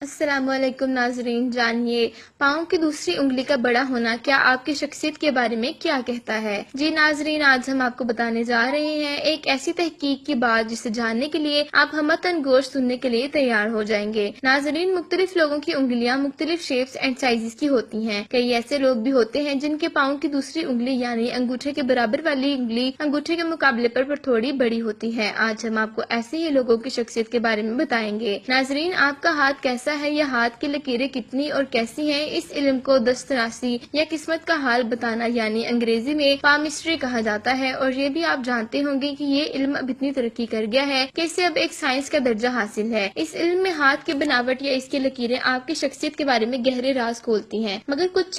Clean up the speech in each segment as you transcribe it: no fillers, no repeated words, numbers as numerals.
السلام علیکم ناظرین، جانیے پاؤں کی دوسری انگلی کا بڑا ہونا کیا آپ کی شخصیت کے بارے میں کیا کہتا ہے۔ جی ناظرین، آج ہم آپ کو بتانے جا رہے ہیں ایک ایسی تحقیق کی بات جسے جاننے کے لیے آپ ہمتن گوش سننے کے لیے تیار ہو جائیں گے۔ ناظرین، مختلف لوگوں کی انگلیاں مختلف شیپس اینڈ سائزز کی ہوتی ہیں۔ کئی ایسے لوگ بھی ہوتے ہیں جن کے پاؤں کی دوسری انگلی یعنی انگوٹھے کے برابر والی انگلی انگوٹھے کے مقابلے پر تھوڑی بڑی ہوتی ہے۔ آج ہم آپ کو ایسے ہی لوگوں کی شخصیت کے بارے میں بتائیں گے۔ ناظرین، آپ کا ہاتھ کیسا ہے یا ہاتھ کی لکیریں کتنی اور کیسی ہیں، اس علم کو دسترسی یا قسمت کا حال بتانا یعنی انگریزی میں پامسٹری کہا جاتا ہے، اور یہ بھی آپ جانتے ہوں گے کہ یہ علم اب اتنی ترقی کر گیا ہے کہ اسے اب ایک سائنس کا درجہ حاصل ہے۔ اس علم میں ہاتھ کی بناوٹ یا اس کی لکیریں آپ کی شخصیت کے بارے میں گہرے راز کھولتی ہیں، مگر کچھ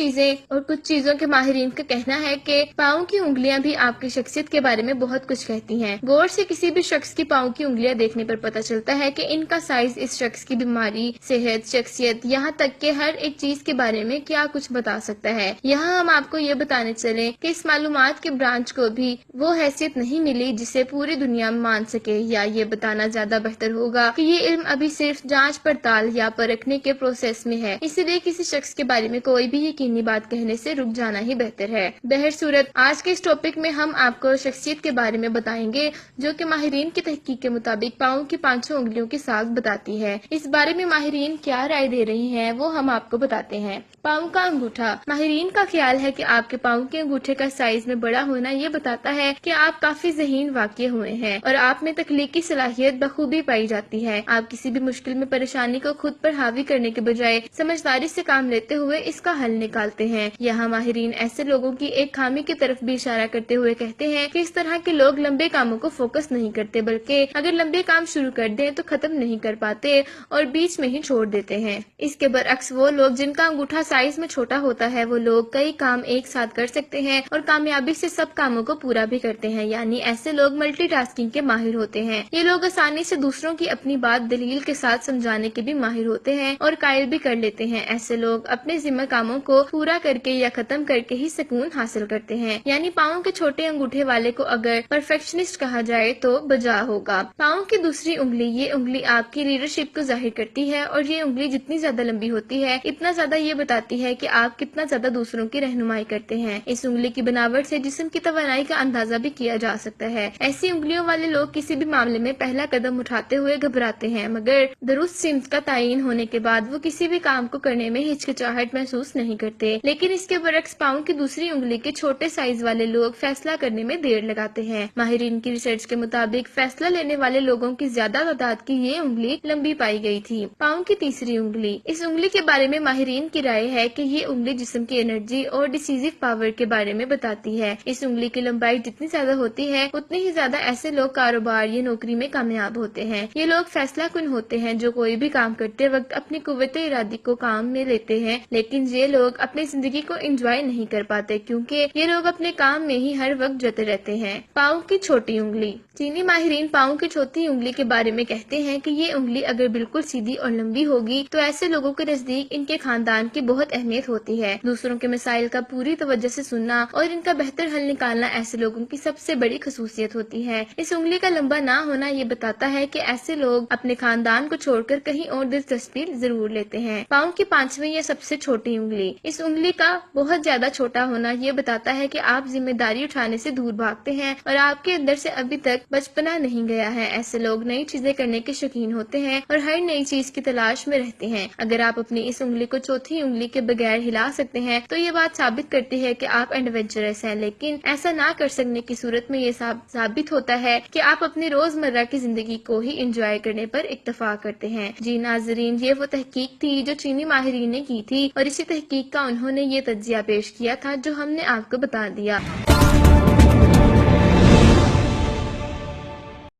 چیزوں کے ماہرین کا کہنا ہے کہ پاؤں کی انگلیاں بھی آپ کی شخصیت کے بارے میں بہت کچھ کہتی ہیں۔ غور سے کسی بھی شخص کی پاؤں کی انگلیاں دیکھنے پر پتہ چلتا ہے کہ ان کا سائز اس شخص کی بیماری، صحت، شخصیت، یہاں تک کہ ہر ایک چیز کے بارے میں کیا کچھ بتا سکتا ہے۔ یہاں ہم آپ کو یہ بتانے چلیں کہ اس معلومات کے برانچ کو بھی وہ حیثیت نہیں ملی جسے پوری دنیا میں مان سکے، یا یہ بتانا زیادہ بہتر ہوگا کہ یہ علم ابھی صرف جانچ پڑتال یا پرکھنے کے پروسیس میں ہے، اسی لیے کسی شخص کے بارے میں کوئی بھی یقینی بات کہنے سے رک جانا ہی بہتر ہے۔ بہرصورت آج کے اس ٹاپک میں ہم آپ کو شخصیت کے بارے میں بتائیں گے جو کہ ماہرین کی تحقیق کے مطابق پاؤں کی 500 انگلیوں کی ساخت بتاتی ہے۔ اس بارے میں ماہرین کیا رائے دے رہی ہیں وہ ہم آپ کو بتاتے ہیں۔ پاؤں کا انگوٹھا۔ ماہرین کا خیال ہے کہ آپ کے پاؤں کے انگوٹھے کا سائز میں بڑا ہونا یہ بتاتا ہے کہ آپ کافی ذہین واقع ہوئے ہیں اور آپ میں تخلیقی صلاحیت بخوبی پائی جاتی ہے۔ آپ کسی بھی مشکل میں پریشانی کو خود پر حاوی کرنے کے بجائے سمجھداری سے کام لیتے ہوئے اس کا حل نکالتے ہیں۔ یہاں ماہرین ایسے لوگوں کی ایک خامی کی طرف بھی اشارہ کرتے ہوئے کہتے ہیں کہ اس طرح کے لوگ لمبے کاموں کو فوکس نہیں کرتے، بلکہ اگر لمبے کام شروع کر دیں تو ختم نہیں کر پاتے اور بیچ میں ہی چھوڑ دیتے ہیں۔ اس کے برعکس وہ لوگ جن کا انگوٹھا سائز میں چھوٹا ہوتا ہے، وہ لوگ کئی کام ایک ساتھ کر سکتے ہیں اور کامیابی سے سب کاموں کو پورا بھی کرتے ہیں، یعنی ایسے لوگ ملٹی ٹاسکنگ کے ماہر ہوتے ہیں۔ یہ لوگ آسانی سے دوسروں کی اپنی بات دلیل کے ساتھ سمجھانے کے بھی ماہر ہوتے ہیں اور قائل بھی کر لیتے ہیں۔ ایسے لوگ اپنے ذمہ کاموں کو پورا کر کے یا ختم کر کے ہی سکون حاصل کرتے ہیں، یعنی پاؤں کے چھوٹے انگوٹھے والے کو اگر پرفیکشنسٹ کہا جائے تو بجا ہوگا۔ پاؤں کی دوسری انگلی، یہ انگلی آپ کی لیڈرشپ کو ظاہر کرتی ہے، اور یہ انگلی جتنی زیادہ لمبی ہوتی ہے اتنا زیادہ یہ بتاتی ہے کہ آپ کتنا زیادہ دوسروں کی رہنمائی کرتے ہیں۔ اس انگلی کی بناوٹ سے جسم کی توانائی کا اندازہ بھی کیا جا سکتا ہے۔ ایسی انگلیوں والے لوگ کسی بھی معاملے میں پہلا قدم اٹھاتے ہوئے گھبراتے ہیں، مگر درست سمت کا تعین ہونے کے بعد وہ کسی بھی کام کو کرنے میں ہچکچاہٹ محسوس نہیں کرتے۔ لیکن اس کے برعکس پاؤں کی دوسری انگلی کے چھوٹے سائز والے لوگ فیصلہ کرنے میں دیر لگاتے ہیں۔ ماہرین کی ریسرچ کے مطابق فیصلہ لینے والے لوگوں کی زیادہ تعداد کی یہ انگلی لمبی پائی گئی تھی۔ پاؤں کی تیسری انگلی۔ اس انگلی کے بارے میں ماہرین کی رائے ہے کہ یہ انگلی جسم کی انرجی اور ڈیسیزو پاور کے بارے میں بتاتی ہے۔ اس انگلی کی لمبائی جتنی زیادہ ہوتی ہے اتنی ہی زیادہ ایسے لوگ کاروبار یا نوکری میں کامیاب ہوتے ہیں۔ یہ لوگ فیصلہ کن ہوتے ہیں جو کوئی بھی کام کرتے وقت اپنی قوت ارادی کو کام میں لیتے ہیں، لیکن یہ لوگ اپنی زندگی کو انجوائے نہیں کر پاتے کیونکہ یہ لوگ اپنے کام میں ہی ہر وقت جتے رہتے ہیں۔ پاؤں کی چھوٹی انگلی۔ چینی ماہرین پاؤں کی چھوٹی انگلی کے بارے میں کہتے ہیں کہ یہ انگلی اگر بالکل سیدھی اور لمبی ہوگی تو ایسے لوگوں کے نزدیک ان کے خاندان کی بہت اہمیت ہوتی ہے۔ دوسروں کے مسائل کا پوری توجہ سے سننا اور ان کا بہتر حل نکالنا ایسے لوگوں کی سب سے بڑی خصوصیت ہوتی ہے۔ اس انگلی کا لمبا نہ ہونا یہ بتاتا ہے کہ ایسے لوگ اپنے خاندان کو چھوڑ کر کہیں اور دلچسپی ضرور لیتے ہیں۔ پاؤں کی پانچویں یا سب سے چھوٹی انگلی۔ اس انگلی کا بہت زیادہ چھوٹا ہونا یہ بتاتا ہے کہ آپ ذمہ داری اٹھانے سے دور بھاگتے ہیں اور آپ کے اندر سے ابھی تک بچپنا نہیں گیا ہے۔ ایسے لوگ نئی چیزیں کرنے کے شوقین ہوتے ہیں اور ہر نئی چیز کی تلاش میں رہتے ہیں۔ اگر آپ اپنی اس انگلی کو چوتھی انگلی کے بغیر ہلا سکتے ہیں تو یہ بات ثابت کرتی ہے کہ آپ ایڈونچرس ہیں، لیکن ایسا نہ کر سکنے کی صورت میں یہ ثابت ہوتا ہے کہ آپ اپنی روزمرہ کی زندگی کو ہی انجوائے کرنے پر اکتفا کرتے ہیں۔ جی ناظرین، یہ وہ تحقیق تھی جو چینی ماہرین نے کی تھی اور اسی تحقیق کا انہوں نے یہ تجزیہ پیش کیا تھا جو ہم نے آپ کو بتا دیا۔